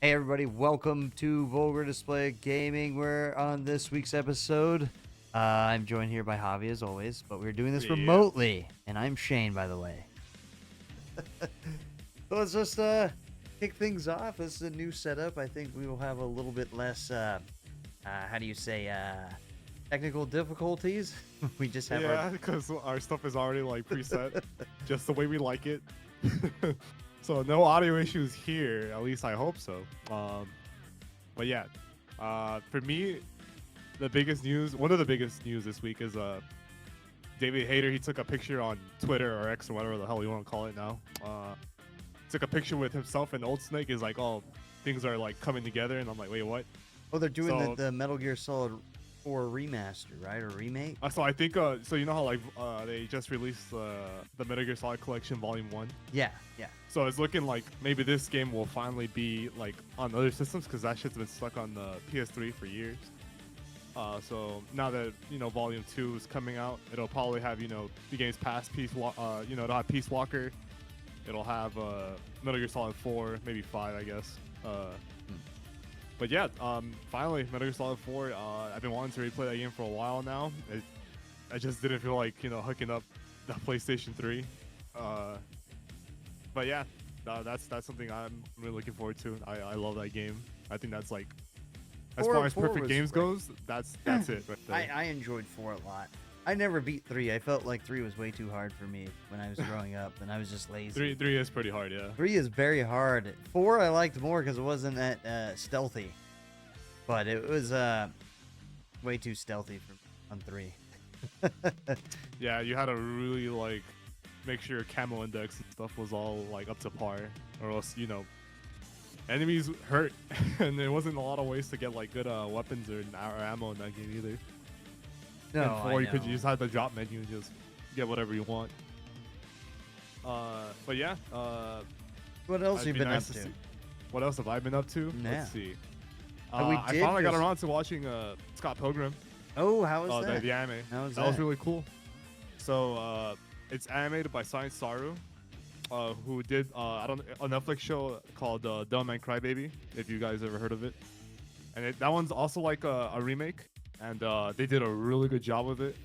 Hey everybody, welcome to Vulgar Display of Gaming. We're on this week's episode. I'm joined here by Javi as always, but we're doing this Yeah. remotely, and I'm Shane, by the way. So let's just kick things off. This is a new setup. I think we will have a little bit less, how do you say, technical difficulties. We just have Yeah, because our stuff is already like preset, just the way we like it. So no audio issues here. At least I hope so. But yeah, for me, the biggest news, one of the biggest news this week is David Hayter. He took a picture on Twitter or X or whatever the hell you want to call it now. Took a picture with himself and Old Snake. Is like, oh, things are like coming together, and I'm like, wait, what? Oh, they're doing So- the Metal Gear Solid 4 remaster, right, or remake? So I think so you know how like they just released the Metal Gear Solid Collection Volume 1. Yeah. So it's looking like maybe this game will finally be like on other systems because that shit's been stuck on the PS3 for years. So now that Volume 2 is coming out, it'll probably have the game's past it'll have Peace Walker, it'll have Metal Gear Solid 4, maybe 5, I guess. But yeah, finally Metal Gear Solid 4. I've been wanting to replay that game for a while now. I just didn't feel like hooking up the PlayStation 3. But yeah, that's something I'm really looking forward to. I love that game. I think that's like, as far as 4 perfect was games great. goes, that's it right there. I enjoyed 4 a lot. I never beat 3. I felt like 3 was way too hard for me when I was growing up, and I was just lazy. Three is pretty hard, yeah. 3 is very hard. 4 I liked more because it wasn't that stealthy, but it was way too stealthy on 3. Yeah, you had to really like make sure your camo index and stuff was all like up to par, or else enemies hurt, and there wasn't a lot of ways to get like good weapons or ammo in that game either. No, And 4 I you could know. just have the drop menu and just get whatever you want. But yeah, What else it'd you be been nice up to? see. What else have I been up to? Yeah. Let's see. We I did finally got just- around to watching Scott Pilgrim. Oh, how was that? The anime. How was That was that? really cool. So it's animated by Science Saru, who did a Netflix show called Dumb and Crybaby, if you guys ever heard of it. And that one's also like a remake, and they did a really good job with it.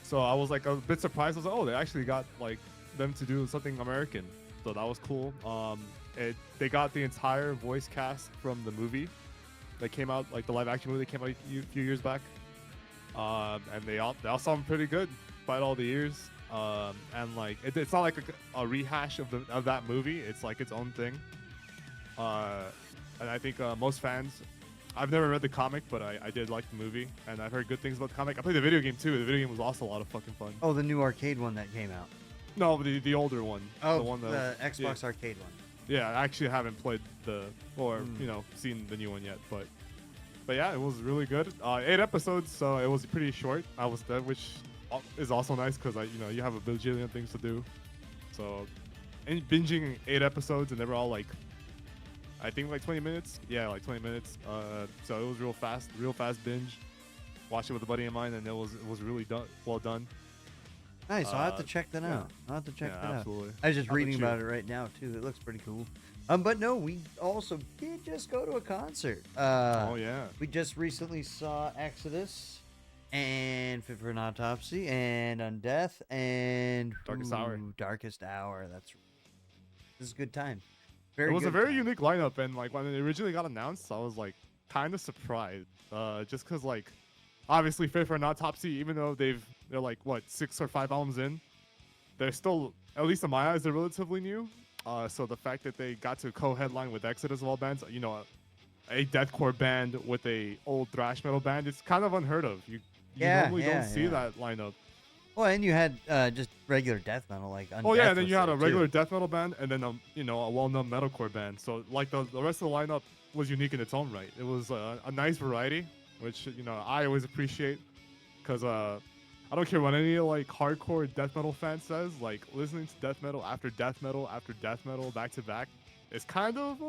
So I was like a bit surprised. I was like, oh, they actually got like them to do something American. So that was cool. They got the entire voice cast from the movie that came out, like the live action movie that came out a few years back. And they all sound pretty good despite all the years. And like it's not like a rehash of that movie. It's like its own thing. And I think most fans, I've never read the comic, but I did like the movie, and I've heard good things about the comic. I played the video game too. The video game was also a lot of fucking fun. Oh, the new arcade one that came out. No, the older one. Oh, the one that the Xbox arcade one. Yeah, I actually haven't played seen the new one yet, but yeah, it was really good. 8 episodes, so it was pretty short. I was dead, which is also nice because you have a bajillion things to do. So, binging 8 episodes, and they were all like, I think like 20 minutes. Yeah, like 20 minutes. So it was real fast binge. Watched it with a buddy of mine, and it was really well done. Nice. I'll have to check that yeah. out. I'll have to check that Absolutely. out. I was just How about reading you? about it right now too. It looks pretty cool. But no, we also did just go to a concert. Oh yeah. We just recently saw Exodus and Fit for an Autopsy and Undeath and Darkest Hour. Darkest Hour. This is a good time. It was a good very time. unique lineup, and like when it originally got announced, I was like kind of surprised, just because like obviously Fit for an Autopsy, even though they're like what 6 or 5 albums in, they're still, at least in my eyes, they're relatively new. So the fact that they got to co-headline with Exodus of all bands, a deathcore band with a old thrash metal band, it's kind of unheard of. You normally don't see that lineup. Well, and you had just regular death metal like Undeath. Oh yeah, and then was you had there, a too. regular death metal band, and then a well-known metalcore band. So like the rest of the lineup was unique in its own right. It was a nice variety, which I always appreciate, because I don't care what any like hardcore death metal fan says. Like listening to death metal after death metal after death metal back to back, it's kind of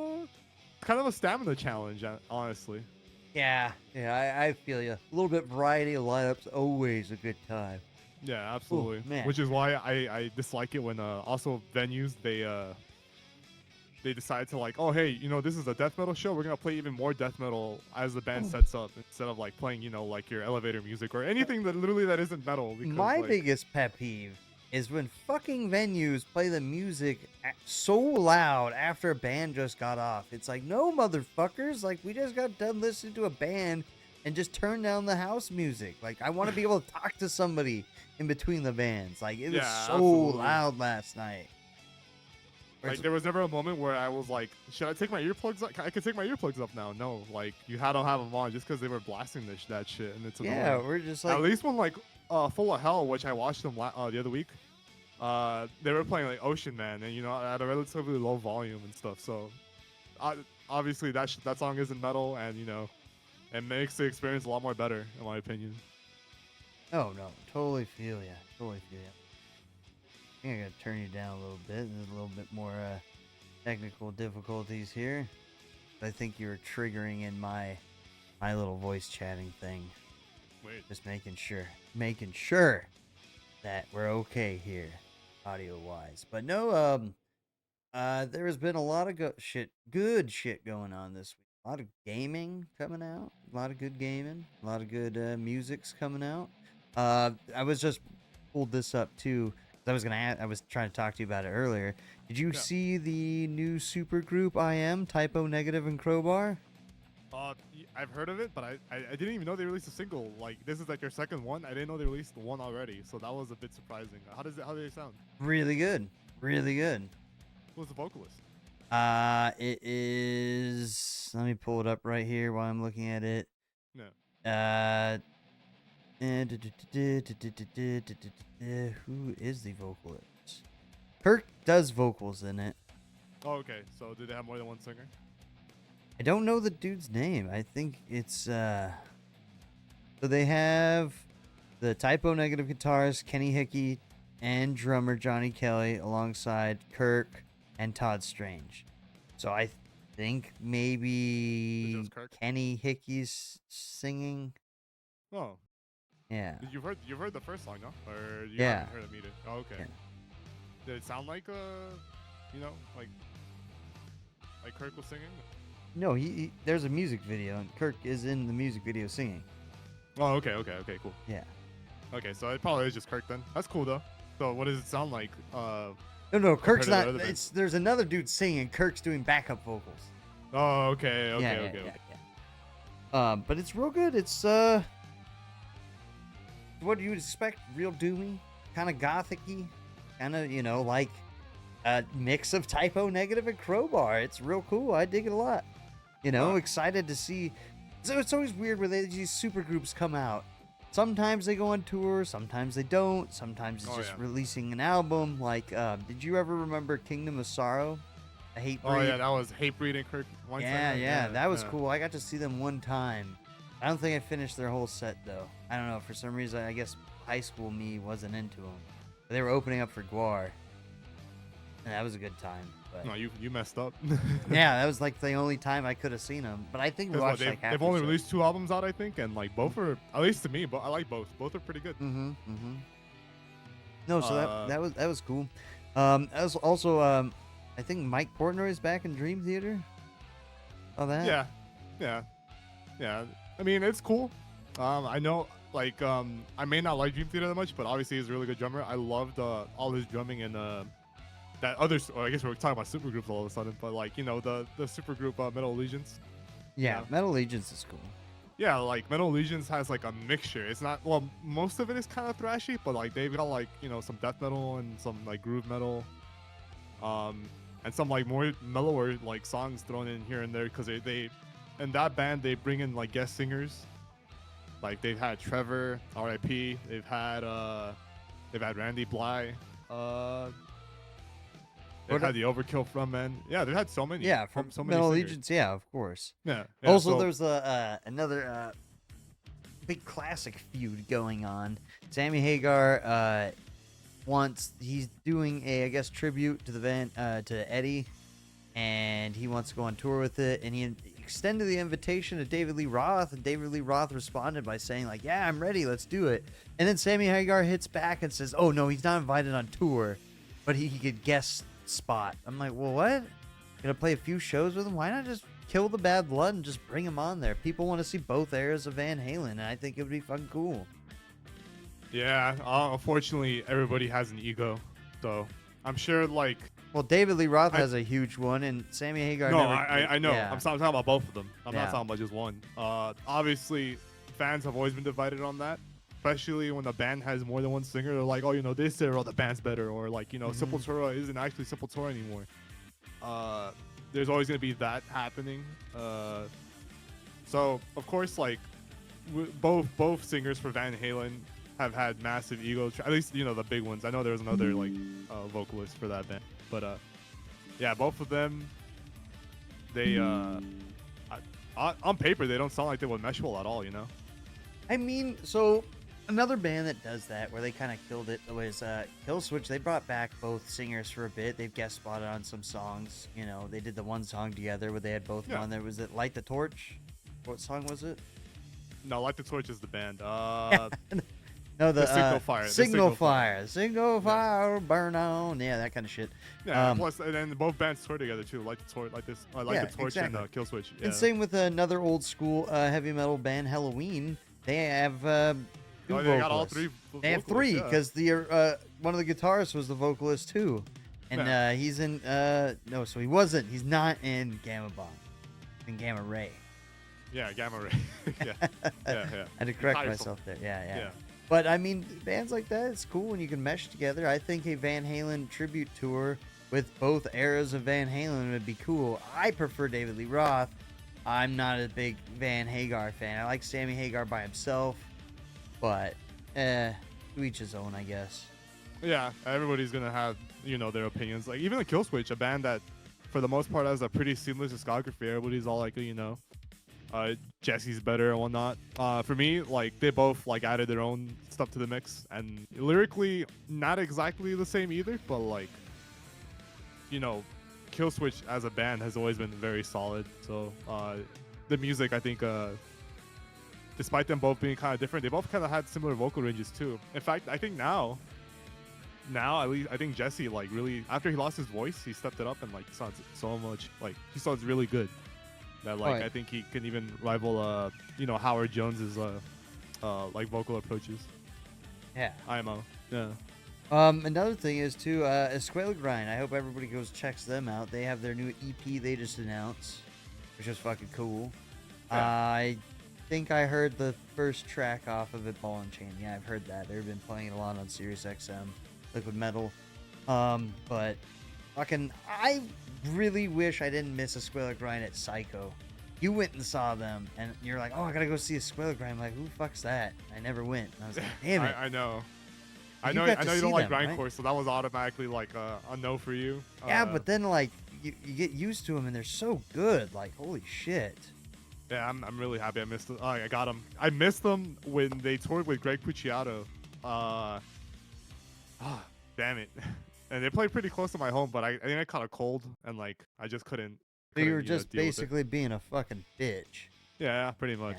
a stamina challenge, honestly. Yeah, I feel you. A little bit variety of lineups, always a good time. Yeah, absolutely. man. Which is why I dislike it when also venues they they decided to like, oh hey, this is a death metal show. We're gonna play even more death metal as the band sets up instead of like playing like your elevator music or anything that literally that isn't metal. Because My like, biggest pet peeve is when fucking venues play the music so loud after a band just got off. It's like, no, motherfuckers. Like, we just got done listening to a band and just turn down the house music. Like, I want to be able to talk to somebody in between the bands. Like, it was so absolutely. loud last night. Like, there was never a moment where I was like, should I take my earplugs off? I can take my earplugs off now. No, like, you don't have them on just because they were blasting that shit, and it's annoying. Yeah, we're just like... At least when, like, Full of Hell, which I watched them the other week, they were playing, like, Ocean Man, and, at a relatively low volume and stuff, so... obviously, that song isn't metal, and, it makes the experience a lot more better, in my opinion. Oh, no. Totally feel ya. Totally feel ya. I think I gotta turn you down a little bit. There's a little bit more technical difficulties here. I think you're triggering in my little voice chatting thing. Wait. Just making sure that we're okay here, audio wise. But no, there has been a lot of good shit going on this week. A lot of gaming coming out. A lot of good gaming. A lot of good music's coming out. I was just pulled this up too. I was trying to talk to you about it earlier. Did you see the new super group Typo Negative and Crowbar? I've heard of it, but I didn't even know they released a single. Like, this is like their second one. I didn't know they released one already, so that was a bit surprising. How do they sound? Really good. Really good. Who's the vocalist? It is... Let me pull it up right here while I'm looking at it. No. Who is the vocalist? Kirk does vocals in it. Oh, okay. So do they have more than one singer? I don't know the dude's name. I think it's so they have the Typo Negative guitarist Kenny Hickey and drummer Johnny Kelly alongside Kirk and Todd Strange. So I think maybe Kenny Hickey's singing. Oh. Yeah. You've heard the first song, no? Or you yeah. haven't heard it either? Oh, okay. Yeah. Did it sound like like Kirk was singing? No, he there's a music video and Kirk is in the music video singing. Oh, okay, cool. Yeah. Okay, so it probably is just Kirk then. That's cool though. So what does it sound like? No, Kirk's not. There's another dude singing. Kirk's doing backup vocals. Oh, okay. Yeah. But it's real good. It's what do you expect? Real doomy, kind of gothic-y, kind of like a mix of Typo Negative and Crowbar. It's real cool. I dig it a lot. Excited to see. So it's always weird where these super groups come out. Sometimes they go on tour, sometimes they don't. Sometimes it's just releasing an album. Like, did you ever remember Kingdom of Sorrow? A Hatebreed? Oh yeah, that was Hatebreed and Kirk. Yeah, that was cool. I got to see them one time. I don't think I finished their whole set though. I don't know. For some reason, I guess high school me wasn't into them. But they were opening up for Guar, and that was a good time. But no, you messed up. Yeah, that was like the only time I could have seen them. But I think we watched like half. They've only released 2 albums out, I think, and like both are, at least to me, but I like both. Both are pretty good. No, so that was cool. As also I think Mike Portnoy is back in Dream Theater. Oh, that. Yeah. I mean, it's cool. I know, like, I may not like Dream Theater that much, but obviously he's a really good drummer. I loved all his drumming in that other. Or I guess we're talking about supergroups all of a sudden, but like the supergroup Metal Allegiance. Yeah, Metal Allegiance is cool. Yeah, like Metal Allegiance has like a mixture. It's not most of it is kind of thrashy, but like they've got like some death metal and some like groove metal, and some like more mellower like songs thrown in here and there because they in that band they bring in like guest singers. Like they've had Trevor, R.I.P. They've had Randy Bly. They've had the Overkill frontman. Yeah, they've had so many. Yeah, from so many Metal singers. Allegiance. Yeah, of course. Yeah. Also, so, there's another big classic feud going on. Sammy Hagar he's doing a tribute to the band to Eddie, and he wants to go on tour with it, and he extended the invitation to David Lee Roth, and David Lee Roth responded by saying like, yeah, I'm ready, let's do it. And then Sammy Hagar hits back and says, oh no, he's not invited on tour, but he could guest spot. I'm like, well, what? gonna play a few shows with them. Why not just kill the bad blood and just bring them on there? People want to see both eras of Van Halen, and I think it would be fucking cool. Yeah, unfortunately, everybody has an ego, so I'm sure like. Well, David Lee Roth has a huge one, and Sammy Hagar. No, never, I know. Yeah. I'm talking about both of them. I'm Yeah. not talking about just one. Obviously, fans have always been divided on that, especially when the band has more than one singer. They're like, oh, you know, this era the band's better, or like, you know, Sepultura isn't actually Sepultura anymore. There's always gonna be that happening. So of course, like, both singers for Van Halen have had massive egos. At least, you know, the big ones. I know there was another like vocalist for that band, but yeah, both of them. They on paper they don't sound like they would mesh well at all. You know. I mean, so another band that does that, where they kind of killed it, was Killswitch. They brought back both singers for a bit. They've guest spotted on some songs. You know, they did the one song together where they had both on there. Was it Light the Torch? What song was it? No, Light the Torch is the band. No, the Signal Fire. Signal Fire. Signal Fire, burn on. Yeah, that kind of shit. Yeah, plus, and then both bands tour together too. Light the Torch, like this, Light the Torch exactly. and Killswitch. Yeah. And same with another old school heavy metal band, Halloween. They have two they got all three. They have three because the one of the guitarists was the vocalist too, and he's in no, so he wasn't. He's not in Gamma Bomb, in Gamma Ray. Yeah, Gamma Ray. yeah. I had to correct myself there. Yeah. But I mean, bands like that, it's cool when you can mesh together. I think a Van Halen tribute tour with both eras of Van Halen would be cool. I prefer David Lee Roth. I'm not a big Van Hagar fan. I like Sammy Hagar by himself, but to each his own, I guess. Yeah, everybody's gonna have, you know, their opinions. Like even the Killswitch, a band that for the most part has a pretty seamless discography. Everybody's all like, you know, Jesse's better and whatnot. For me, like they both like added their own stuff to the mix, and lyrically not exactly the same either, but like, you know, Killswitch as a band has always been very solid. So the music, I think, despite them both being kind of different, they both kind of had similar vocal ranges too. In fact, I think now at least I think Jesse, like, really, after he lost his voice, he stepped it up and like sounds so much, like he sounds really good. That like I think he can even rival you know, Howard Jones's like vocal approaches. Yeah. IMO. Yeah. Another thing is too, Esquela Grind. I hope everybody goes checks them out. They have their new EP they just announced, which is fucking cool. Yeah. I think I heard the first track off of it, Ball and Chain. Yeah, I've heard that. They've been playing it a lot on Sirius XM, Liquid Metal. But fucking, I really wish I didn't miss Esquela Grind at Psycho. You went and saw them, and you're like, oh, I gotta go see Esquela Grind. I'm like, who the fuck's that? And I never went. And I was like, damn it. I know. I know you don't like grindcore, right? So that was automatically like a no for you. Yeah, but then like you get used to them and they're so good. Like, holy shit. Yeah, I'm really happy I missed them. Oh, I got them. I missed them when they toured with Greg Puciato. Damn it. And they played pretty close to my home, but I think I caught a cold and like I just couldn't. So you were just basically being a fucking bitch. Yeah, pretty much.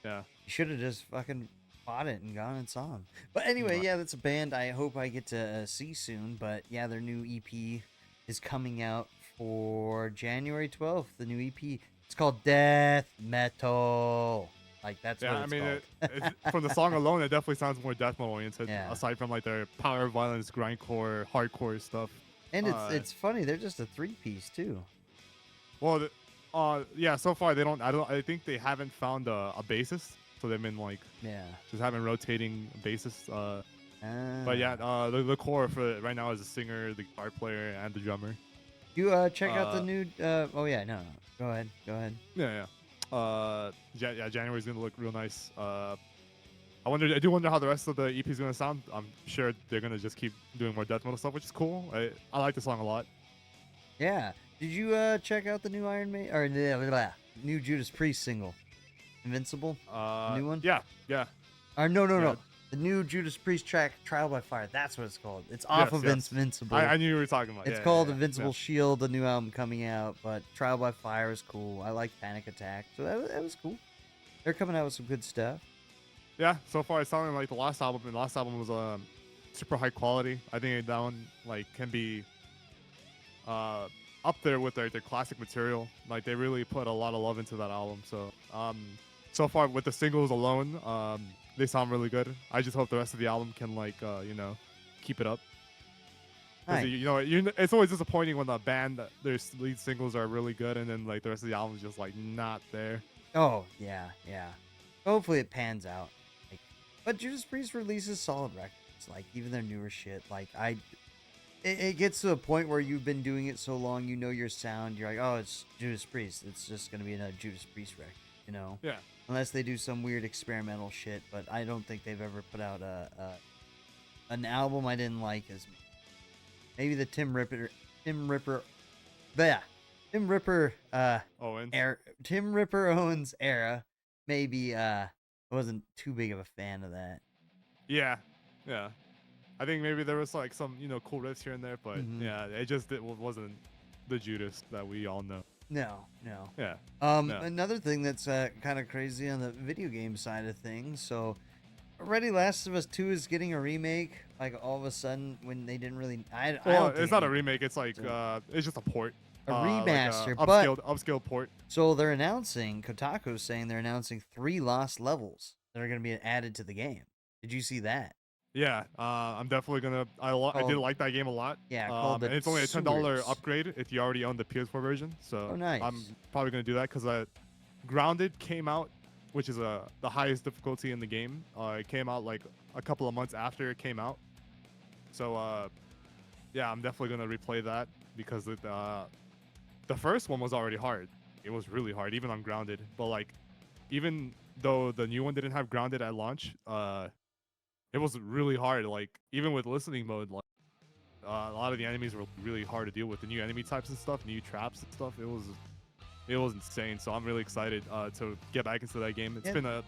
Yeah. You should have just fucking bought it and gone and saw them. But anyway, yeah, that's a band I hope I get to see soon. But yeah, their new EP is coming out for January 12th. The new EP. It's called Death Metal. Like, that's what it's called. From the song alone, it definitely sounds more death metal oriented. Yeah. Aside from like their power violence, grindcore, hardcore stuff. And it's funny. They're just a 3-piece too. Well, yeah. So far, they don't. I think they haven't found a bassist. So they've been like, just having rotating bassists. But yeah, the core for it right now is the singer, the guitar player, and the drummer. You check out the new. Oh yeah, no. Go ahead. Yeah. January's gonna look real nice. I do wonder how the rest of the EP is gonna sound. I'm sure they're gonna just keep doing more death metal stuff, which is cool. I like the song a lot. Yeah. Did you check out the new Iron Maiden or new Judas Priest single, Invincible? The new one? Yeah. Or no. The new Judas Priest track, Trial by Fire. That's what it's called. It's off of Invincible. I knew you were talking about. It's called Invincible Shield, the new album coming out. But Trial by Fire is cool. I like Panic Attack, so that was cool. They're coming out with some good stuff. Yeah, so far it's sounding like the last album. And the last album was super high quality. I think that one like can be up there with their classic material. Like they really put a lot of love into that album. So so far with the singles alone, they sound really good. I just hope the rest of the album can like keep it up. Because Nice. it's always disappointing when the band their lead singles are really good and then like the rest of the album is just like not there. Oh yeah, yeah. Hopefully it pans out. Like, but Judas Priest releases solid records. Like even their newer shit. Like it gets to a point where you've been doing it so long, you know your sound. You're like, oh, it's Judas Priest. It's just gonna be another Judas Priest record, you know? Yeah. Unless they do some weird experimental shit. But I don't think they've ever put out an album I didn't like as maybe the Tim Ripper Owens. Tim Ripper Owens era. Maybe I wasn't too big of a fan of that. Yeah. Yeah. I think maybe there was like some, cool riffs here and there, but yeah, it wasn't the Judas that we all know. No. Yeah. No. Another thing that's kind of crazy on the video game side of things. So, already Last of Us 2 is getting a remake. Like all of a sudden, when they didn't really, I don't it's not a remake. It's like it's just a port. A remaster, like upscaled port. So they're announcing, Kotaku's saying they're announcing 3 lost levels that are going to be added to the game. Did you see that? Yeah, I'm definitely gonna. I did like that game a lot. Yeah, called and it's only a $10 upgrade if you already own the PS4 version. So nice. I'm probably gonna do that because Grounded came out, which is the highest difficulty in the game. It came out like a couple of months after it came out. So yeah, I'm definitely gonna replay that because the first one was already hard. It was really hard, even on Grounded. But like, even though the new one didn't have Grounded at launch, it was really hard. Like even with listening mode, like a lot of the enemies were really hard to deal with. The new enemy types and stuff, new traps and stuff. It was insane. So I'm really excited to get back into that game. It's been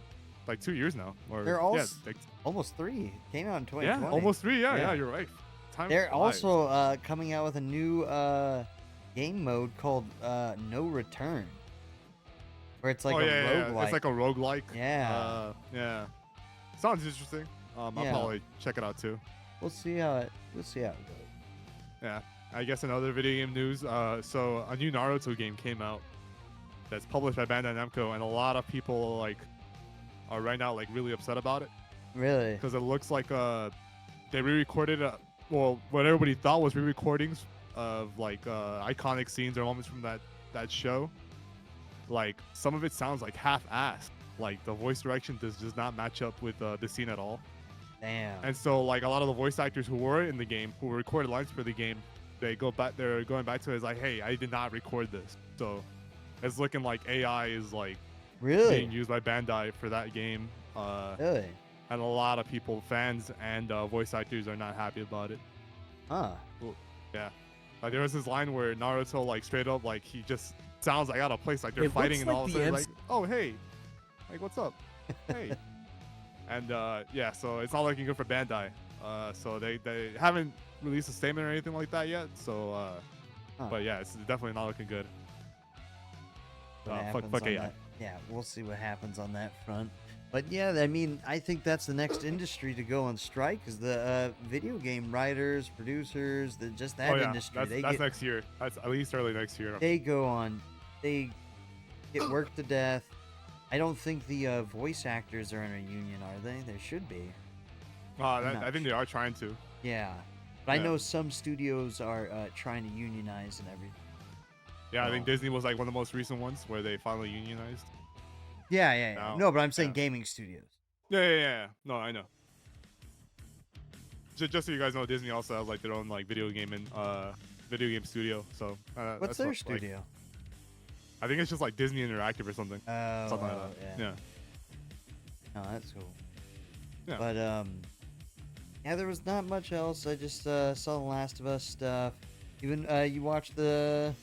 like 2 years now. They're almost 3. Came out in 2020. Yeah, almost 3. Yeah, you're right. They're also coming out with a new game mode called No Return, where it's like a roguelike. Yeah. It's like a roguelike. Yeah. Yeah. Sounds interesting. I'll probably check it out too. We'll see how it goes. Yeah. I guess in other video game news, so a new Naruto game came out that's published by Bandai Namco, and a lot of people like are right now like really upset about it. Really? Because it looks like they re-recorded what everybody thought was re-recordings of like iconic scenes or moments from that show. Like some of it sounds like half-assed. Like the voice direction does not match up with the scene at all. Damn. And so like a lot of the voice actors who were in the game, who recorded lines for the game, they're going back to it as like, hey, I did not record this. So it's looking like AI is like being used by Bandai for that game. Really? And a lot of people, fans and voice actors, are not happy about it. Huh. Well, yeah. Like there was this line where Naruto like straight up like he just sounds like out of place, like they're fighting and all of a sudden like, oh hey, like what's up? Hey. And yeah, so it's not looking good for Bandai. So they haven't released a statement or anything like that yet. So but yeah, it's definitely not looking good. Fuck AI. Yeah, we'll see what happens on that front. But yeah, I mean, I think that's the next industry to go on strike is the video game writers, producers, that industry. That's next year. That's at least early next year. They they get worked to death. I don't think the voice actors are in a union, are they? They should be. I think they are trying to. Yeah. But I know some studios are trying to unionize and everything. Yeah, I think Disney was like one of the most recent ones where they finally unionized. Yeah. No, but I'm saying gaming studios. Yeah. No, I know. Just so you guys know, Disney also has like their own like video game studio. So what's their studio? Like, I think it's just like Disney Interactive or something. Something like that. Yeah. Oh, that's cool. Yeah. But yeah, there was not much else. I just saw the Last of Us stuff. Even you watched the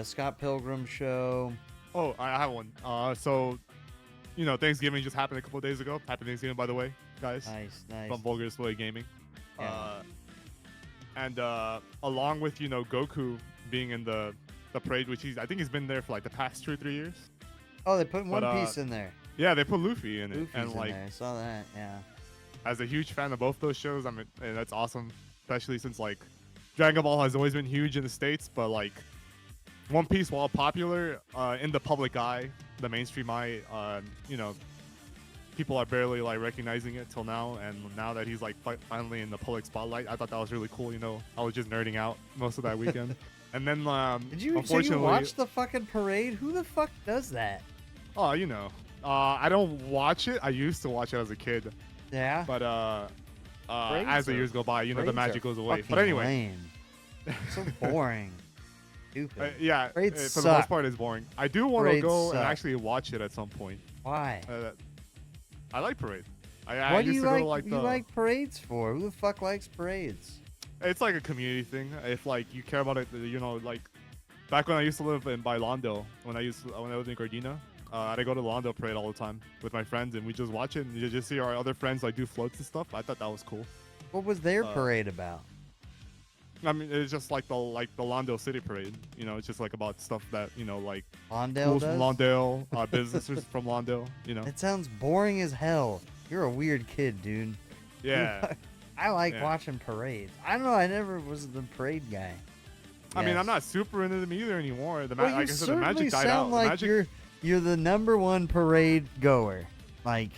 Scott Pilgrim show. Oh, I have one. So, Thanksgiving just happened a couple of days ago. Happy Thanksgiving, by the way, guys. Nice. From Vulgar Display of Gaming. Yeah. And along with Goku being in the parade, which I think he's been there for like the past 2 or 3 years. Oh, they put One Piece in there. Yeah, they put Luffy in it. Luffy's in there. I saw that. Yeah. As a huge fan of both those shows, and that's awesome, especially since like Dragon Ball has always been huge in the States, but like One Piece, while popular in the public eye, the mainstream eye, you know, people are barely like recognizing it till now. And now that he's like finally in the public spotlight, I thought that was really cool. You know, I was just nerding out most of that weekend. And then Did you? So unfortunately, you watch the fucking parade? Who the fuck does that? oh, you know, I don't watch it. I used to watch it as a kid, Yeah. but Parades as the are- years go by, you know, the parades magic are goes away. But fucking anyway, lame. So boring. Stupid. yeah, Parades for the most suck. part, it's boring. I do want to Parades go and suck. actually watch it at some point. Why? I like parade. I What do used you to go like? to like you the. like parades for? Who the fuck likes parades? It's like a community thing. If like you care about it, you know, like back when I used to live in by Londo, when I lived in Gardena, I'd go to the Londo parade all the time with my friends, and we just watch it and you just see our other friends like do floats and stuff. I thought that was cool. What was their parade about? I mean, it's just like the Londo City Parade. You know, it's just like about stuff that you know, like Lawndale schools does? from Lawndale, businesses from Lawndale. You know, It sounds boring as hell. You're a weird kid, dude. yeah. I like Yeah. watching parades. I don't know. I never was the parade guy. I mean, Yes. I'm not super into them either anymore. The Well, you like I said, the certainly magic died out. sound The like magic, you're the number one parade goer. Like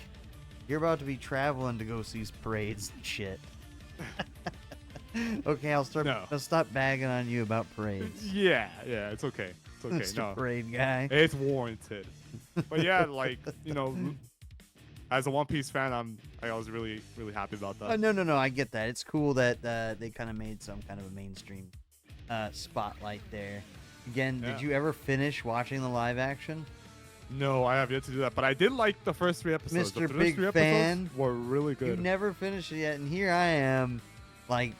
you're about to be traveling to go see parades and shit. Okay, I'll stop bagging on you about parades. yeah, it's okay. It's okay. Mr. No, Parade guy. it's warranted. But yeah, like you know, as a One Piece fan, I was really happy about that. No. I get that. It's cool that they kind of made some kind of a mainstream spotlight there. Again, Yeah. did you ever finish watching the live action? No, I have yet to do that, but I did like the first 3 episodes. Mr. The first Big 3 fan. episodes were really good. You've never finished it yet, and here I am, like,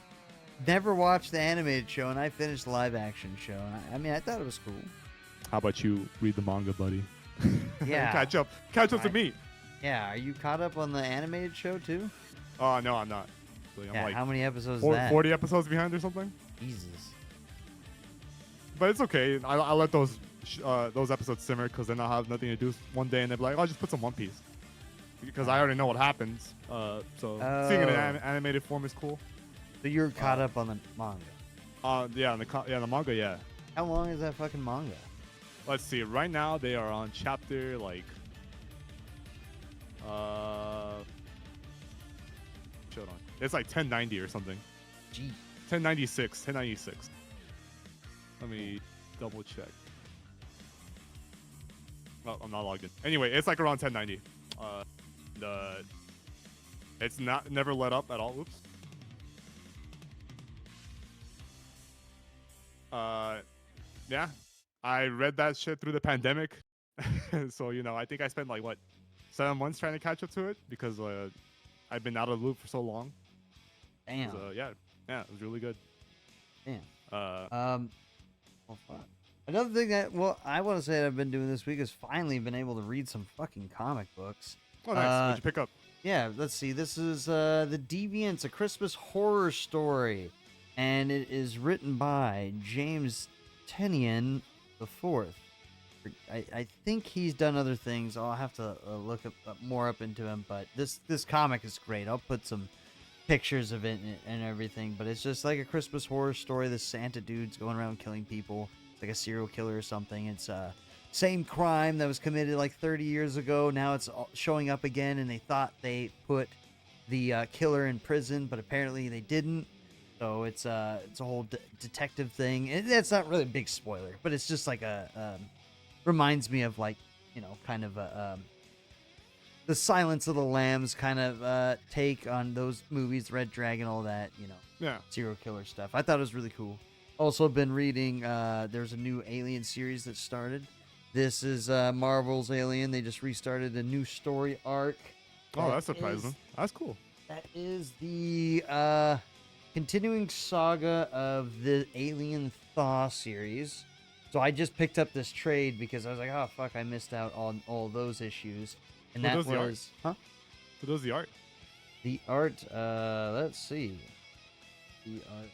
never watched the animated show, and I finished the live action show. I mean, I thought it was cool. How about you read the manga, buddy? Yeah. catch up to me. Yeah, are you caught up on the animated show too? Oh no, I'm not. I'm Yeah, like how many episodes is that? 40 episodes behind or something. Jesus. But it's okay. I let those episodes simmer because then I'll have nothing to do one day and they'll be like, I'll just put some One Piece. Because I already know what happens. So seeing it in an animated form is cool. So you're caught up on the manga. Yeah, the manga, yeah. How long is that fucking manga? Let's see. Right now they are on chapter like hold on. It's like 1090 or something. Gee. 1096. Let me double check. Oh, I'm not logged in. Anyway, it's like around 1090. It's never let up at all. Oops. Yeah. I read that shit through the pandemic. So, you know, I think I spent like 7 months trying to catch up to it because I've been out of the loop for so long. Damn. Yeah, it was really good. Damn. Uh, Fuck. Another thing that I want to say that I've been doing this week is finally been able to read some fucking comic books. oh, nice. What'd you pick up? Yeah, let's see. This is The Deviants, a Christmas horror story. And it is written by James Tynion IV. I think he's done other things. I'll have to look more up into him. But this comic is great. I'll put some pictures of it and everything. But it's just like a Christmas horror story. This Santa dude's going around killing people. It's like a serial killer or something. It's same crime that was committed like 30 years ago. Now it's showing up again, and they thought they put the killer in prison, but apparently they didn't. So it's a whole detective thing. It's not really a big spoiler, but it's just like reminds me of like, you know, kind of the Silence of the Lambs kind of take on those movies, Red Dragon, all that, you know, Yeah. serial killer stuff. I thought it was really cool. Also been reading, there's a new Alien series that started. This is Marvel's Alien. They just restarted a new story arc. Oh, that's surprising. That's cool. That is the continuing saga of the Alien Thaw series. So I just picked up this trade because I was like, oh, fuck, I missed out on all those issues. And Who that does the art? was... Huh? Who does the art? The art, let's see. The art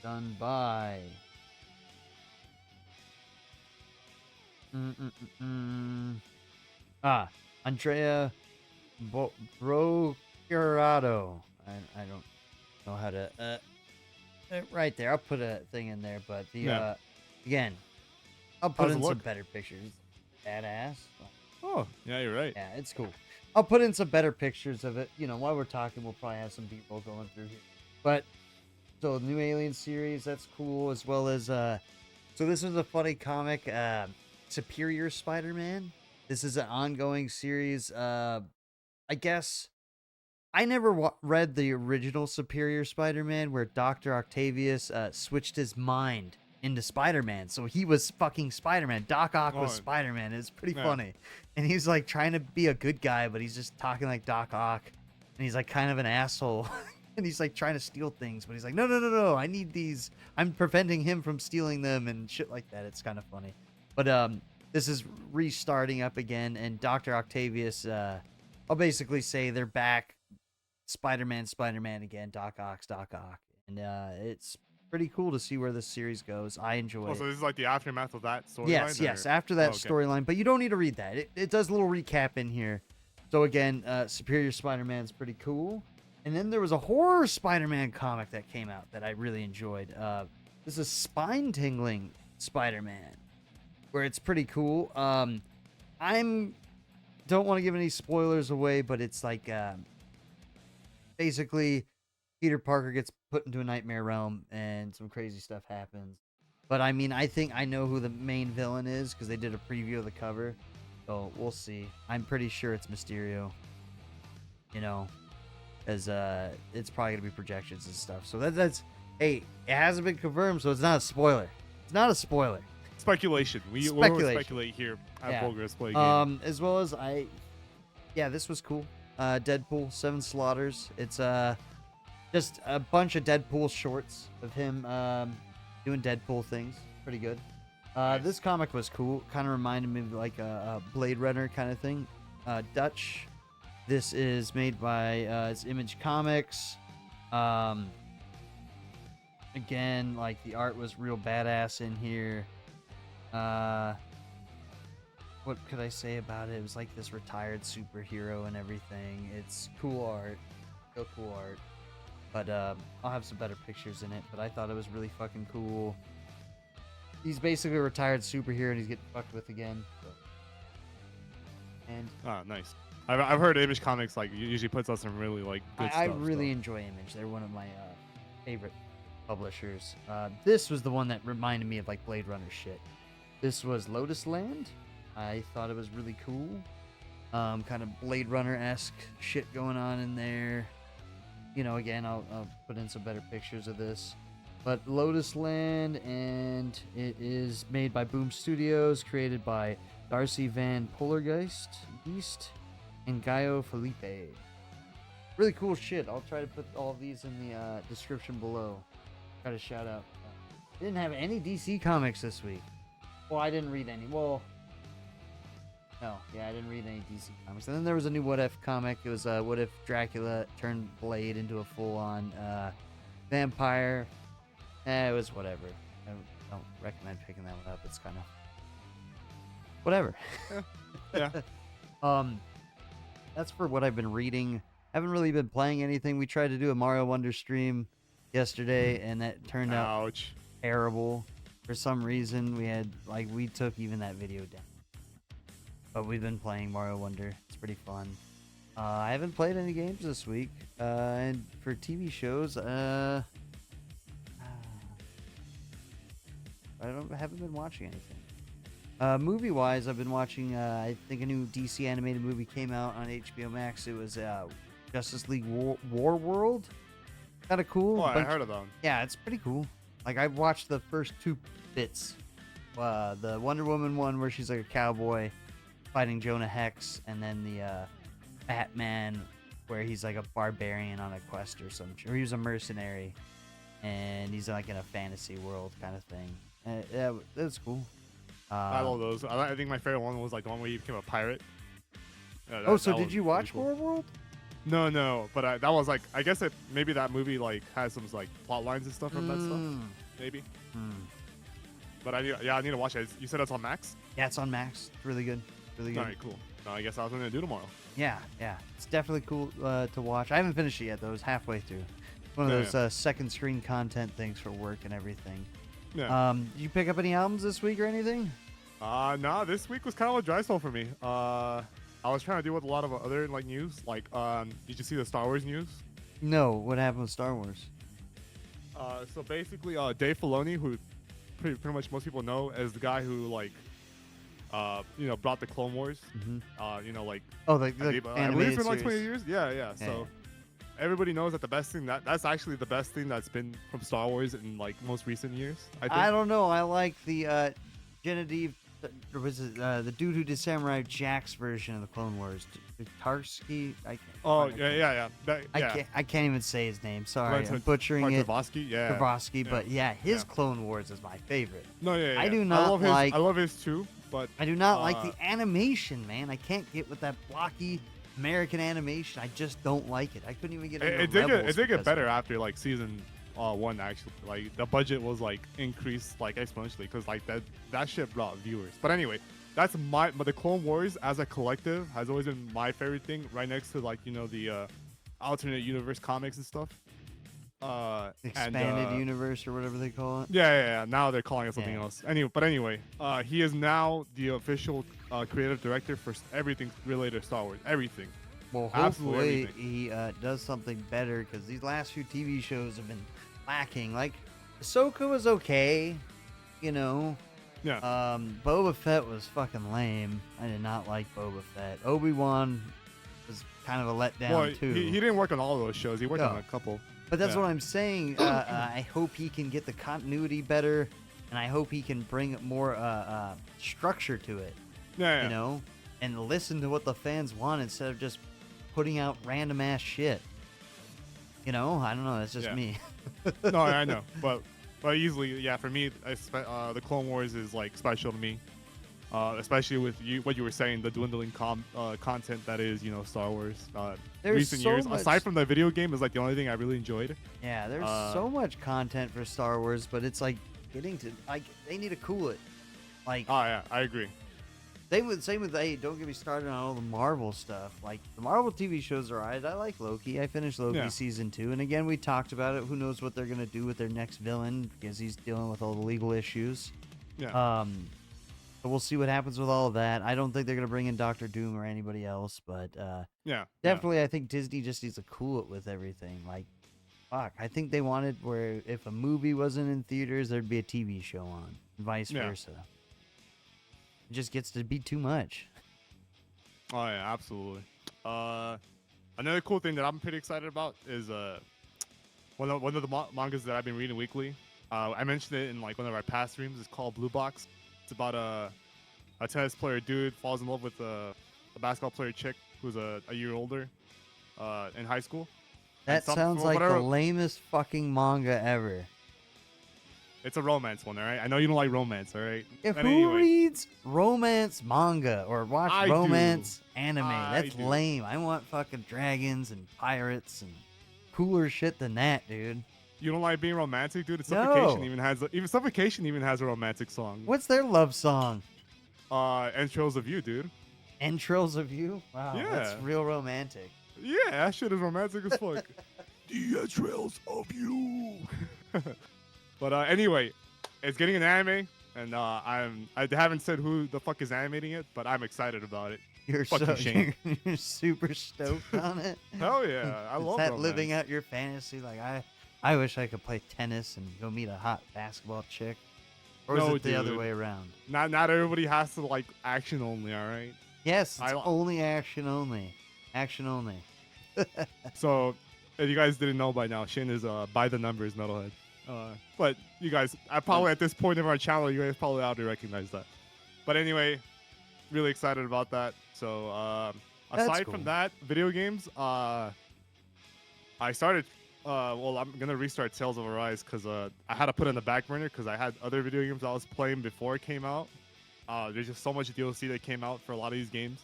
done by... Andrea Brocurato. I don't know how to Right there. I'll put a thing in there, but the Yeah. again, I'll How put does it in some look? better pictures. Badass. Oh, yeah, you're right. Yeah, it's cool. I'll put in some better pictures of it. You know, while we're talking, we'll probably have some people going through here. But so new Alien series, that's cool, as well as so this is a funny comic, Superior Spider-Man. This is an ongoing series. I guess I never read the original Superior Spider-Man where Dr. Octavius switched his mind into Spider-Man. So he was fucking Spider-Man. Doc Ock was Oh, Spider-Man. It's pretty yeah. funny. And he's like trying to be a good guy, but he's just talking like Doc Ock. And he's like kind of an asshole. And he's like trying to steal things, but he's like, no, no, no, no. I need these. I'm preventing him from stealing them and shit like that. It's kind of funny. But this is restarting up again. And Dr. Octavius, I'll basically say they're back. Spider-Man again. Doc Ock's Doc Ock. And it's pretty cool to see where this series goes. I enjoy Oh, it. so this is like the aftermath of that storyline? Yes, yes. After that storyline, but you don't need to read that. It does a little recap in here. So again, Superior Spider-Man's pretty cool. And then there was a horror Spider-Man comic that came out that I really enjoyed. This is Spine-Tingling Spider-Man, where it's pretty cool. I'm don't want to give any spoilers away, but it's like basically Peter Parker gets put into a nightmare realm and some crazy stuff happens. But I mean, I think I know who the main villain is because they did a preview of the cover. So we'll see. I'm pretty sure it's Mysterio. You know, as it's probably gonna be projections and stuff. So that's hey, it hasn't been confirmed, so it's not a spoiler. It's not a spoiler. Speculation. We Speculation. speculate here at Yeah. Vulgar Display of Gaming. As well as yeah, this was cool. Deadpool 7 Slaughters. It's just a bunch of Deadpool shorts of him doing Deadpool things. Pretty good. Nice. This comic was cool. Kind of reminded me of like a Blade Runner kind of thing. Dutch. This is made by it's Image Comics. Again, like the art was real badass in here. What could I say about it? It was like this retired superhero and everything. It's cool art. Real cool art. But I'll have some better pictures in it. But I thought it was really fucking cool. He's basically a retired superhero and he's getting fucked with again. So. And Ah, nice. I've heard Image Comics like usually puts out some really like good stuff. I really enjoy Image. They're one of my favorite publishers. This was the one that reminded me of like Blade Runner shit. This was Lotus Land. I thought it was really cool. Kind of Blade Runner-esque shit going on in there. You know, again, I'll put in some better pictures of this. But Lotus Land, and it is made by Boom Studios, created by Darcy Van Poltergeist East and Gaio Felipe. Really cool shit. I'll try to put all of these in the description below. Try to shout out. I didn't have any DC comics this week. Well, I didn't read any. Well, no. Yeah, I didn't read any DC comics. And then there was a new What If comic. It was What If Dracula turned Blade into a full-on vampire. It was whatever. I don't recommend picking that one up. It's kind of whatever. Yeah. That's for what I've been reading. Haven't really been playing anything. We tried to do a Mario Wonder stream yesterday, and that turned out terrible. For some reason, we took even that video down. But we've been playing Mario Wonder. It's pretty fun. I haven't played any games this week. And for TV shows, I haven't been watching anything. Movie-wise, I've been watching, I think a new DC animated movie came out on HBO Max. It was Justice League War World. Kind of cool. Oh, I heard of them. Yeah, it's pretty cool. Like, I've watched the first 2 bits. The Wonder Woman one where she's like a cowboy fighting Jonah Hex, and then the Batman where he's like a barbarian on a quest or something. Or he was a mercenary, and he's like in a fantasy world kind of thing. Yeah, that's cool. I love those. I think my favorite one was like the one where he became a pirate. Did you watch cool. War World? No, but that was like, I guess maybe that movie like has some like plot lines and stuff from that stuff. Maybe. But I need to watch it. You said it's on Max? Yeah, it's on Max. It's really good. Really good. All right, cool. No, I guess I was gonna do tomorrow. Yeah. It's definitely cool to watch. I haven't finished it yet though. It's halfway through. One of Yeah, those second screen content things for work and everything. yeah. Did you pick up any albums this week or anything? Nah, this week was kind of a dry spell for me. I was trying to deal with a lot of other like news. Like, did you see the Star Wars news? No. What happened with Star Wars? So basically, Dave Filoni, who pretty much most people know as the guy who like, brought the Clone Wars. Like, Oh, the I believe it's animated been like 20 series. years. Yeah. So everybody knows that the best thing that's actually the best thing that's been from Star Wars in like most recent years. I think. I don't know. I like the Genevieve. Or was it the dude who did Samurai Jack's version of the Clone Wars? Tarsky. Yeah. I can't even say his name. Sorry, I'm butchering it. Tartakovsky, yeah. Tartakovsky, but his Yeah. Clone Wars is my favorite. No, yeah. I do not I love his too, but I do not like the animation, man. I can't get with that blocky American animation. I just don't like it. I couldn't even get into it did get better after like season 1 actually. Like the budget was like increased like exponentially because like that shit brought viewers. But anyway, but the Clone Wars as a collective has always been my favorite thing, right next to like the alternate universe comics and stuff. Expanded universe or whatever they call it. Yeah. Now they're calling it something else. Anyway, he is now the official creative director for everything related to Star Wars. Everything. Well, Absolutely hopefully he does something better because these last few TV shows have been lacking. Like, Ahsoka was okay, Yeah. Boba Fett was fucking lame. I did not like Boba Fett. Obi-Wan was kind of a letdown Well, too. he didn't work on all of those shows. He worked on a couple. But that's what I'm saying. I hope he can get the continuity better, and I hope he can bring more structure to it. Yeah. You know, and listen to what the fans want instead of just putting out random ass shit. I don't know. That's just me. No, I know, but easily, yeah. For me, the Clone Wars is like special to me, especially with what you were saying, the dwindling content that is Star Wars. There's Recent so years, much... aside from the video game, is like the only thing I really enjoyed. Yeah, there's so much content for Star Wars, but it's like getting to they need to cool it. Like, oh yeah, I agree. Same with don't get me started on all the Marvel stuff. Like, the Marvel TV shows are alright. I like Loki. I finished Loki season 2, and again we talked about it. Who knows what they're gonna do with their next villain because he's dealing with all the legal issues. Yeah. But we'll see what happens with all of that. I don't think they're gonna bring in Doctor Doom or anybody else, but definitely I think Disney just needs to cool it with everything. Like, fuck, I think they wanted where if a movie wasn't in theaters, there'd be a TV show on, and vice versa. It just gets to be too much. Oh yeah, absolutely. Another cool thing that I'm pretty excited about is one of the mangas that I've been reading weekly. I mentioned it in like one of our past streams. It's called Blue Box. It's about a tennis player dude falls in love with a basketball player chick who's a year older in high school. That sounds like the lamest fucking manga ever. It's a romance one, all right? I know you don't like romance, all right? Who reads romance manga or watch romance anime? That's lame. I want fucking dragons and pirates and cooler shit than that, dude. You don't like being romantic, dude? No. Suffocation even has a romantic song. What's their love song? Entrails of You, dude. Entrails of You? Wow, yeah. That's real romantic. Yeah, that shit is romantic as fuck. The Entrails of You. But anyway, it's getting an anime, and I haven't said who the fuck is animating it, but I'm excited about it. You're super stoked on it. Hell yeah, I love that romance. Living out your fantasy. Like, I wish I could play tennis and go meet a hot basketball chick. Or is it the other way around? Not everybody has to like action only, all right? Yes, it's only action only. Action only. So, if you guys didn't know by now, Shin is by the numbers metalhead. But you guys, probably at this point in our channel, you guys probably already recognize that. But anyway, really excited about that. So aside from that, video games, I started. I'm gonna restart Tales of Arise because I had to put it in the back burner because I had other video games I was playing before it came out. There's just so much DLC that came out for a lot of these games.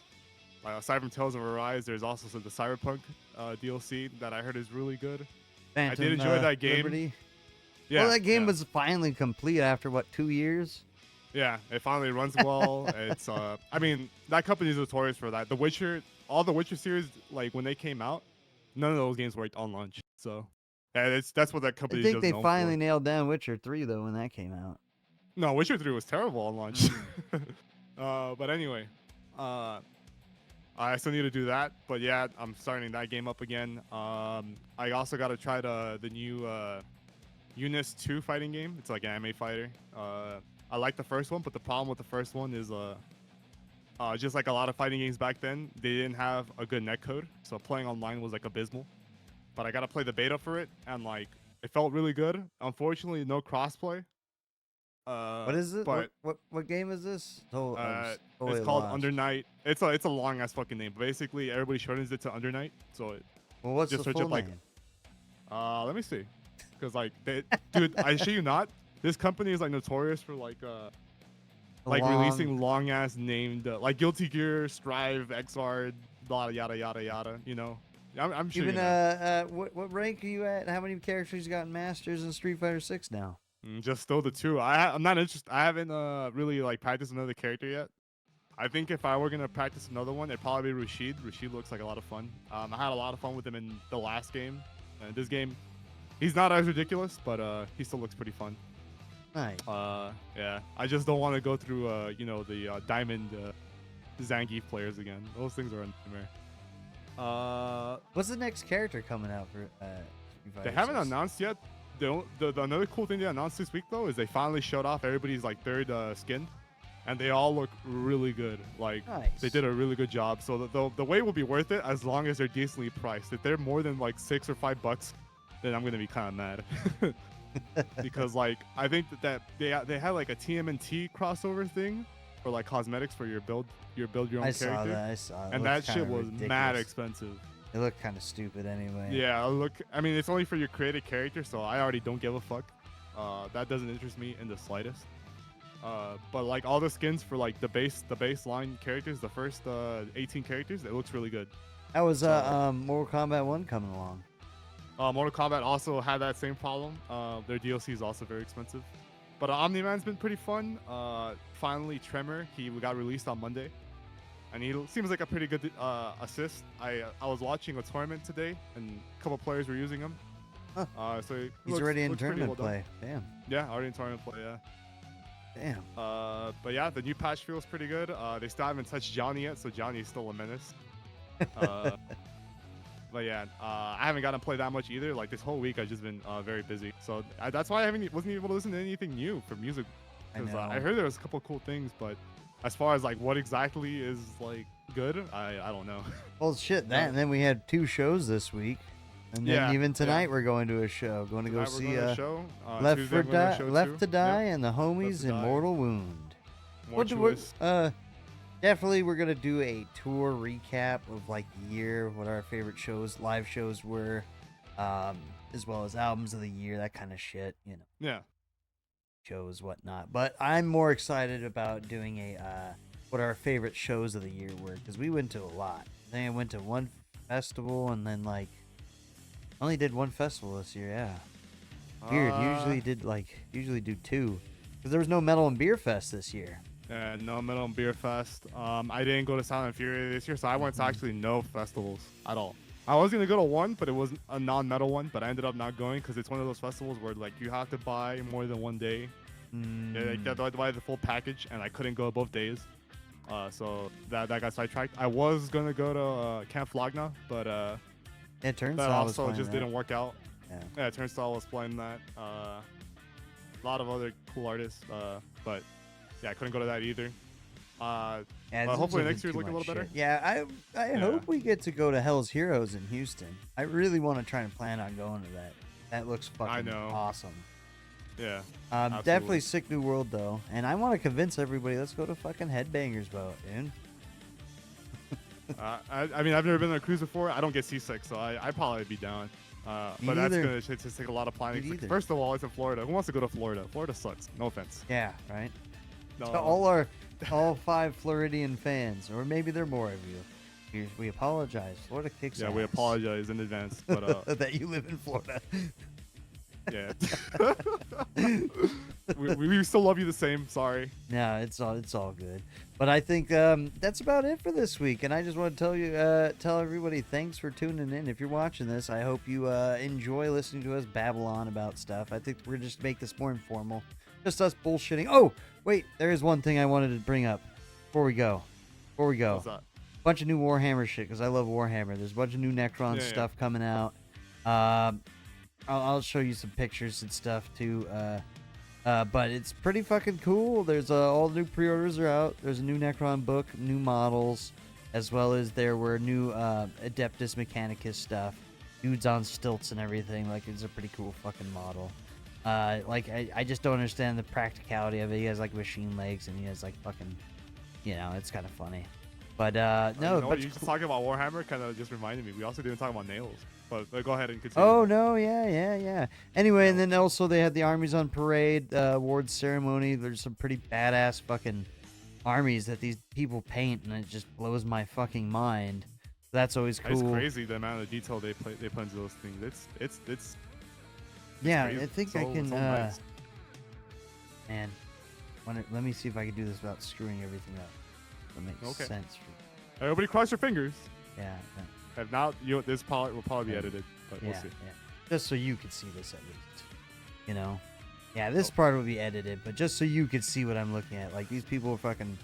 Aside from Tales of Arise, there's also the Cyberpunk DLC that I heard is really good. Phantom, I did enjoy that game. Liberty. Yeah, well, that game was finally complete after what, 2 years? Yeah, it finally runs well. It's I mean, that company is notorious for that. The Witcher, all the Witcher series, like when they came out, none of those games worked on launch. So Yeah, that's what that I company is think just they known finally for. nailed down Witcher 3 though when that came out. No, Witcher 3 was terrible on launch. But anyway, uh, I still need to do that. But yeah, I'm starting that game up again. I also got to try the new Eunice 2 fighting game. It's like an anime fighter. I like the first one, but the problem with the first one is just like a lot of fighting games back then, they didn't have a good netcode, so playing online was like abysmal. But I got to play the beta for it, and like it felt really good. Unfortunately, no crossplay. What is it? But What game is this? I'm it's totally called lost. Under Night. It's a long ass fucking name. But basically, everybody shortens it to Under Night. So Well, what's just the search full up like name? let me see, because like dude, I shit you not, this company is like notorious for like releasing long ass named like Guilty Gear, Strive, XR, blah yada yada yada. You know, I'm sure Even you know. what rank are you at? How many characters you got in Masters in Street Fighter 6 now? Just still the two. I'm not interested. I haven't really like practiced another character yet. I think if I were gonna practice another one, it'd probably be Rashid. Rashid looks like a lot of fun. I had a lot of fun with him in the last game. This game, he's not as ridiculous, but he still looks pretty fun. Nice. Yeah. I just don't want to go through the Diamond Zangief players again. Those things are a nightmare. What's the next character coming out for Street Fighter They haven't 6? announced yet. The another cool thing they announced this week though is they finally showed off everybody's like third skin, and they all look really good. Like Nice. they did a really good job. So the wait will be worth it as long as they're decently priced. If they're more than like $6 or $5, then I'm gonna be kind of mad. Because like I think that they had like a TMNT crossover thing for like cosmetics for your build your own character. I saw it. And that shit was mad expensive. It looked kind of stupid anyway. Yeah, I mean, it's only for your created character, so I already don't give a fuck. That doesn't interest me in the slightest. But like all the skins for like the baseline characters, the first 18 characters, it looks really good. That was Mortal Kombat 1 coming along. Mortal Kombat also had that same problem. Their DLC is also very expensive. But Omni-Man's been pretty fun. Finally, Tremor, he got released on Monday. And he seems like a pretty good assist. I was watching a tournament today, and a couple players were using him. Huh. So he's already in tournament play. Damn. Yeah, already in tournament play. Yeah. Damn. But yeah, the new patch feels pretty good. They still haven't touched Johnny yet, so Johnny is still a menace. But yeah, I haven't gotten to play that much either. Like this whole week, I've just been very busy. So that's why I wasn't able to listen to anything new for music. Because I heard there was a couple cool things, but as far as like what exactly is like good, I don't know. Well, shit, that and then we had 2 shows this week, and then even tonight we're going to a show. Going to go see Left to Die and the Homies in Mortal Wound. Definitely we're gonna do a tour recap of like the year, what our favorite shows, live shows were, as well as albums of the year, that kind of shit, you know. Yeah. Shows, whatnot. But I'm more excited about doing a what our favorite shows of the year were, because we went to a lot. I think I went to one festival and then like only did one festival this year. Yeah, weird. Usually do 2, because there was no Metal and Beer Fest this year. No Metal and Beer Fest. I didn't go to Silent and Fury this year, so I went to actually no festivals at all. I was gonna go to one, but it was a non-metal one. But I ended up not going because it's one of those festivals where like you have to buy more than one day. Yeah, you have to buy the full package, and I couldn't go both days. So that got sidetracked. I was gonna go to Camp Flogna, but Turnstile that also just that. didn't work out. Yeah, Turnstile was playing that. A lot of other cool artists, but yeah, I couldn't go to that either. Hopefully next year's looking a little better. Yeah, I hope we get to go to Hell's Heroes in Houston. I really want to try and plan on going to that. That looks fucking awesome. Yeah. Definitely Sick New World though, and I want to convince everybody. Let's go to fucking Headbangers Boat, dude. I mean, I've never been on a cruise before. I don't get seasick, so I'd probably be down. But that's gonna just take a lot of planning. First of all, it's in Florida. Who wants to go to Florida? Florida sucks. No offense. Yeah, right. No. To all 5 Floridian fans, or maybe there are more of you. We apologize. Florida kicks ass. We apologize in advance. But that you live in Florida. Yeah. we still love you the same. Sorry. No, it's all good. But I think that's about it for this week. And I just want to tell everybody thanks for tuning in. If you're watching this, I hope you enjoy listening to us babble on about stuff. I think we're just make this more informal, just us bullshitting. Oh, wait, there is one thing I wanted to bring up before we go. What's that? Bunch of new Warhammer shit because I love Warhammer. There's a bunch of new Necron stuff coming out. I'll show you some pictures and stuff too. But it's pretty fucking cool. There's all new pre-orders are out. There's a new Necron book, new models, as well as there were new Adeptus Mechanicus stuff, dudes on stilts and everything. Like, it's a pretty cool fucking model. Like I just don't understand the practicality of it. He has like machine legs and he has like fucking, it's kind of funny. But no, but you just talking about Warhammer kind of just reminded me. We also didn't talk about nails, but go ahead and continue. Oh no, yeah. Anyway, and then also they had the armies on parade, awards ceremony. There's some pretty badass fucking armies that these people paint, and it just blows my fucking mind. That's always cool. It's crazy the amount of detail they put into those things. It's yeah, crazy. I think so, I can. so nice. Man, let me see if I can do this without screwing everything up. That makes sense. Everybody cross your fingers. Yeah. If not, this part will probably be edited, but we'll see. Yeah. Just so you could see this at least. Yeah, this part will be edited, but just so you could see what I'm looking at. Like, these people fucking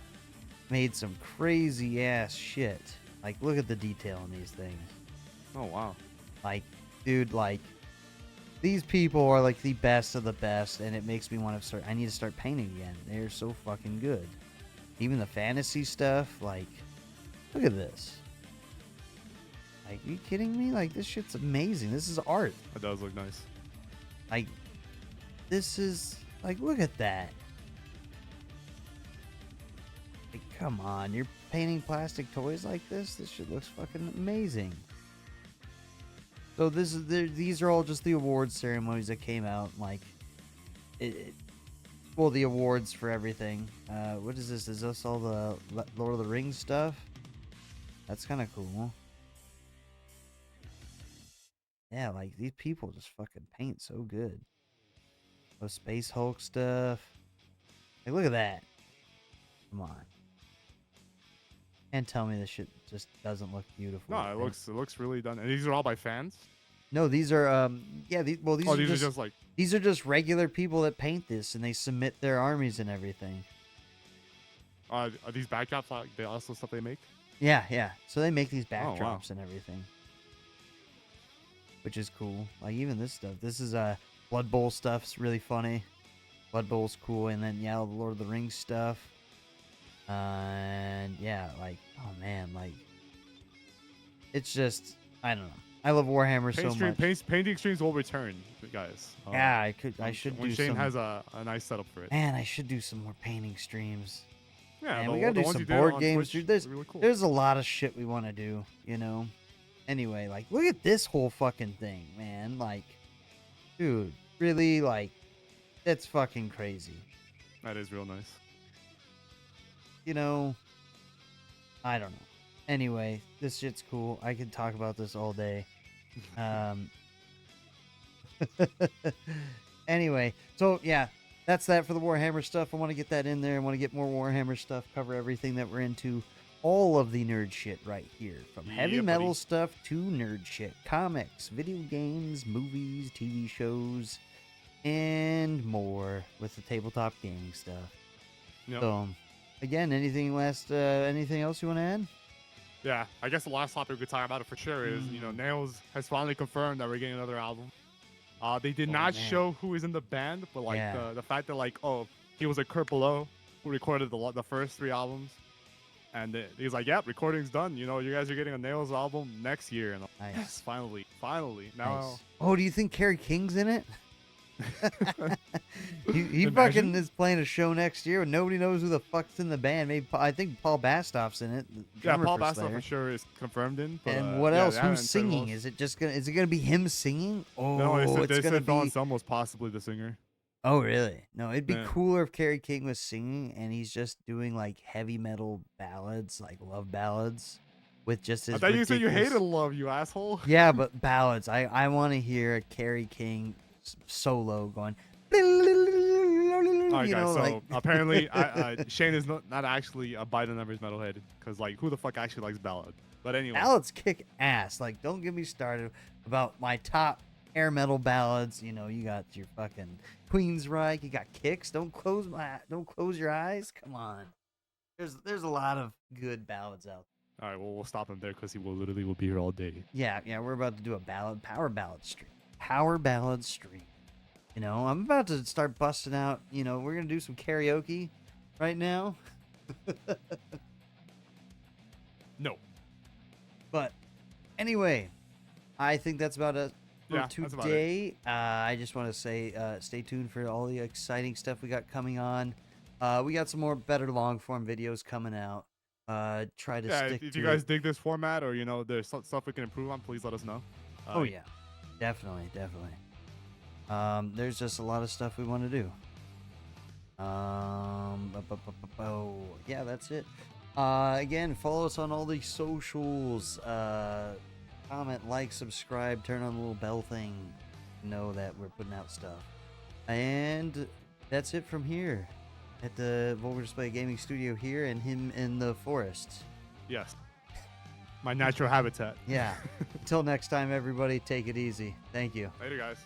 made some crazy ass shit. Like, look at the detail in these things. Oh, wow. Like, dude, like, these people are like the best of the best, and it makes me want to I need to start painting again. They're so fucking good. Even the fantasy stuff, like, look at this. Like, are you kidding me? Like, this shit's amazing. This is art. It does look nice. Like, this is, like, look at that. Like, come on. You're painting plastic toys like this? This shit looks fucking amazing. So these are all just the awards ceremonies that came out. Like, well, the awards for everything. What is this? Is this all the Lord of the Rings stuff? That's kind of cool. Yeah, like, these people just fucking paint so good. The Space Hulk stuff. Like, look at that. Come on. Can't tell me this shit just doesn't look beautiful. No, it looks really done. And these are all by fans? No, these are these are just like, these are just regular people that paint this, and they submit their armies and everything. are these backdrops like they also stuff they make? Yeah. So they make these backdrops wow. and everything, which is cool. Like, even this stuff. This is Blood Bowl stuff's really funny. Blood Bowl's cool, and then the Lord of the Rings stuff. And yeah, like, oh man, like, it's just, I don't know. I love Warhammer so much. Painting streams will return, guys. Yeah, I should do when Shane some. has a nice setup for it. Man, I should do some more painting streams. Yeah, man, we gotta do some board games, dude. Really cool. There's a lot of shit we want to do, Anyway, like, look at this whole fucking thing, man. Like, dude, really, like, that's fucking crazy. That is real nice. I don't know. Anyway, this shit's cool. I could talk about this all day. Anyway, so yeah, that's that for the Warhammer stuff. I want to get that in there. I want to get more Warhammer stuff, cover everything that we're into. All of the nerd shit right here. From heavy metal stuff to nerd shit. Comics, video games, movies, TV shows, and more with the tabletop gaming stuff. Yep. So, again, anything else you want to add? Yeah, I guess the last topic we could talk about it for sure is, Nails has finally confirmed that we're getting another album. They did not show who is in the band, but like the fact that like, he was like Kurt Below, who recorded the first 3 albums, and he's like, yep, recording's done. You guys are getting a Nails album next year, and nice. Yes, finally, now. Nice. Oh, do you think Kerry King's in it? he fucking is playing a show next year, and nobody knows who the fuck's in the band. Maybe I think Paul Bastoff's in it. Yeah, Paul Bastoff for sure is confirmed in. But, and what else? Who's singing? Is it gonna be him singing? Oh, no, it's gonna be. Phil Anselmo's possibly the singer. Oh, really? No, it'd be cooler if Kerry King was singing and he's just doing like heavy metal ballads, like love ballads, with just his. I thought you said you hated love, you asshole. Yeah, but ballads. I want to hear a Kerry King solo going. All right, You guys. know, So like apparently, Shane is not actually a by the numbers metalhead, because like who the fuck actually likes ballad? But anyway, ballads kick ass. Like, don't get me started about my top hair metal ballads. You know, you got your fucking Queensryche, you got Kicks. Don't close your eyes. Come on. There's a lot of good ballads out there. all right, well we'll stop him there because he will be here all day. Yeah, we're about to do a power ballad stream. Power ballad stream. You know, I'm about to start busting out, you know, we're going to do some karaoke right now. No. But anyway, I think that's about it for Yeah, that's about today. I just want to say stay tuned for all the exciting stuff we got coming on. We got some more better long form videos coming out. Try to Yeah, stick if to you guys it. dig this format, or you know there's some stuff we can improve on, please let us know. Oh yeah, definitely. There's just a lot of stuff we want to do. Yeah, that's it. Again, follow us on all the socials. Comment, like, subscribe, turn on the little bell thing. Know that we're putting out stuff. And that's it from here at the Vulgar Display of Gaming studio here, and him in the forest. Yes. My natural habitat. Yeah. Until next time, everybody, take it easy. Thank you. Later, guys.